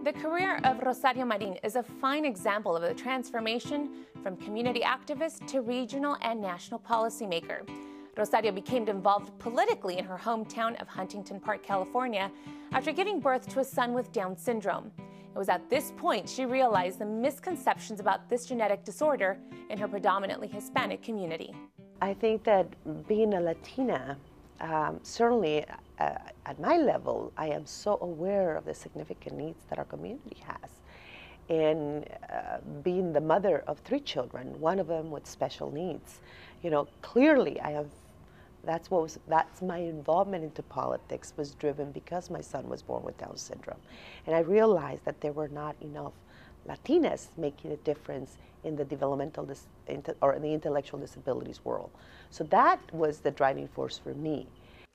The career of Rosario Marin is a fine example of the transformation from community activist to regional and national policymaker. Rosario became involved politically in her hometown of Huntington Park, California, after giving birth to a son with Down syndrome. It was at this point she realized the misconceptions about this genetic disorder in her predominantly Hispanic community. I think that being a Latina, certainly at my level, I am so aware of the significant needs that our community has. And being the mother of 3 children, one of them with special needs, clearly that's my involvement into politics was driven because my son was born with Down syndrome. And I realized that there were not enough Latinas making a difference in the developmental or in the intellectual disabilities world. So that was the driving force for me.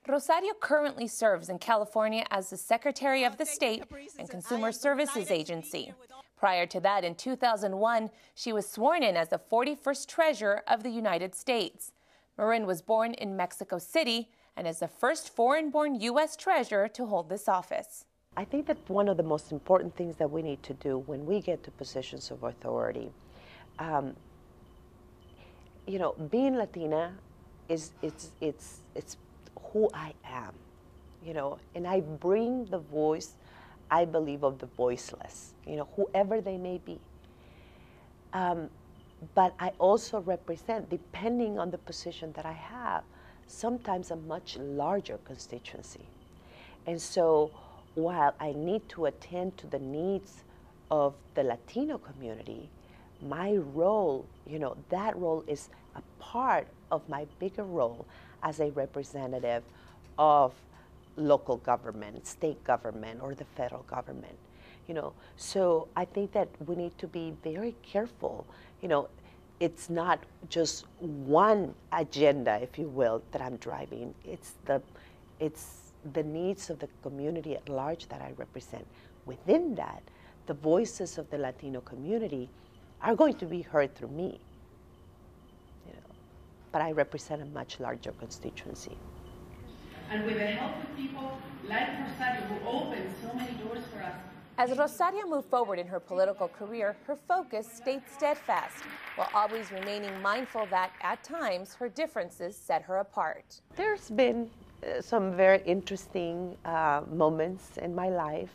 Rosario currently serves in California as the Secretary of the State and Consumer Services Agency. Prior to that, in 2001, she was sworn in as the 41st Treasurer of the United States. Marin was born in Mexico City and is the first foreign-born U.S. Treasurer to hold this office. I think that one of the most important things that we need to do when we get to positions of authority, being Latina it's who I am, and I bring the voice, I believe, of the voiceless, whoever they may be. But I also represent, depending on the position that I have, sometimes a much larger constituency. And so while I need to attend to the needs of the Latino community, my role, that role is a part of my bigger role as a representative of local government, state government, or the federal government. So I think that we need to be very careful. It's not just one agenda, if you will, that I'm driving. It's the needs of the community at large that I represent. Within that, the voices of the Latino community are going to be heard through me. But I represent a much larger constituency. And with the help of people like Rosario, who opened so many doors for us. As Rosario moved forward in her political career, her focus stayed steadfast, while always remaining mindful that, at times, her differences set her apart. There's been some very interesting moments in my life.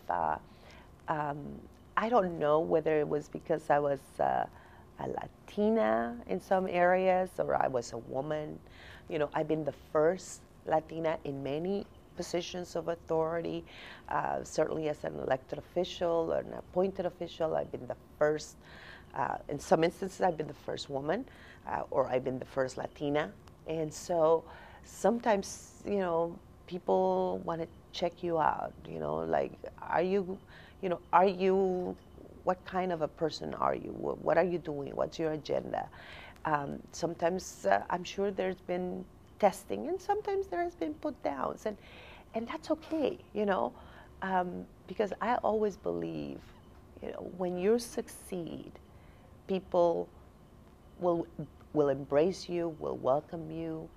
I don't know whether it was because I was a Latina in some areas or I was a woman. I've been the first Latina in many positions of authority, certainly as an elected official or an appointed official. I've been the first, in some instances I've been the first woman, or I've been the first Latina. And so sometimes, people want to check you out, like, what kind of a person are you? What are you doing? What's your agenda? Sometimes I'm sure there's been testing, and sometimes there has been put downs, and that's okay, because I always believe, when you succeed, people will embrace you, will welcome you,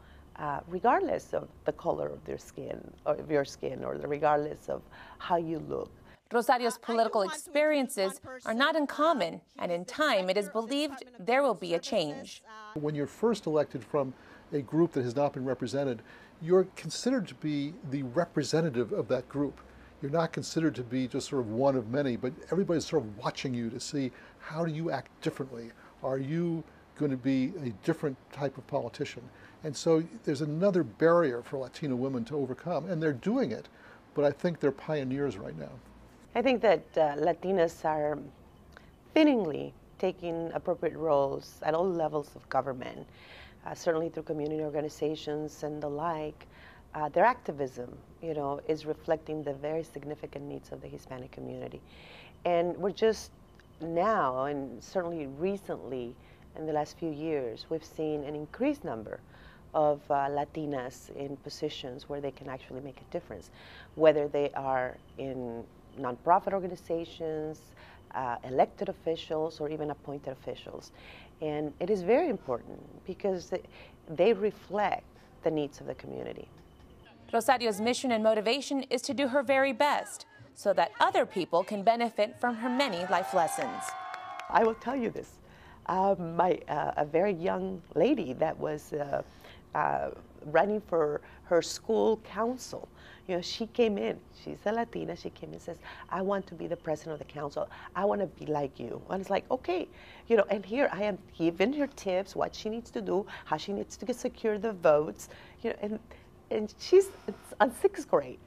regardless of the color of their skin, or of your skin, or regardless of how you look. Rosario's political experiences are not uncommon, and in time it is believed there will be a change. When you're first elected from a group that has not been represented, you're considered to be the representative of that group. You're not considered to be just sort of one of many, but everybody's sort of watching you to see, how do you act differently? Are you going to be a different type of politician? And so there's another barrier for Latino women to overcome, and they're doing it, but I think they're pioneers right now. I think that Latinas are fittingly taking appropriate roles at all levels of government, certainly through community organizations and the like. Their activism, is reflecting the very significant needs of the Hispanic community. And we're just now, and certainly recently, in the last few years, we've seen an increased number of Latinas in positions where they can actually make a difference, whether they are in nonprofit organizations, elected officials, or even appointed officials. And it is very important because they reflect the needs of the community. Rosario's mission and motivation is to do her very best, so that other people can benefit from her many life lessons. I will tell you this. A very young lady that was running for her school council, she came in, she's a Latina, she came in and says, I want to be the president of the council. I want to be like you. And it's like, okay, and here I am giving her tips, what she needs to do, how she needs to secure the votes, and she's on 6th grade,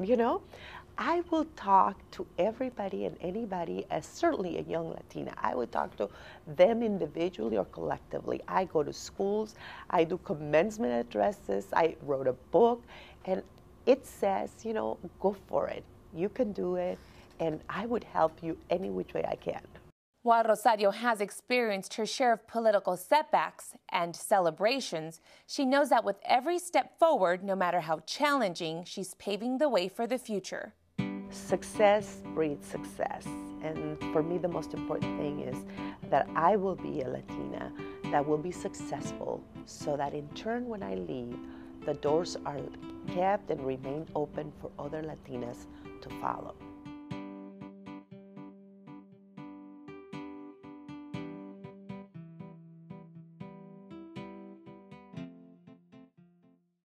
I will talk to everybody and anybody, as certainly a young Latina. I would talk to them individually or collectively. I go to schools, I do commencement addresses, I wrote a book, and it says, go for it. You can do it, and I would help you any which way I can. While Rosario has experienced her share of political setbacks and celebrations, she knows that with every step forward, no matter how challenging, she's paving the way for the future. Success breeds success. And for me, the most important thing is that I will be a Latina that will be successful, so that in turn, when I leave, the doors are kept and remain open for other Latinas to follow.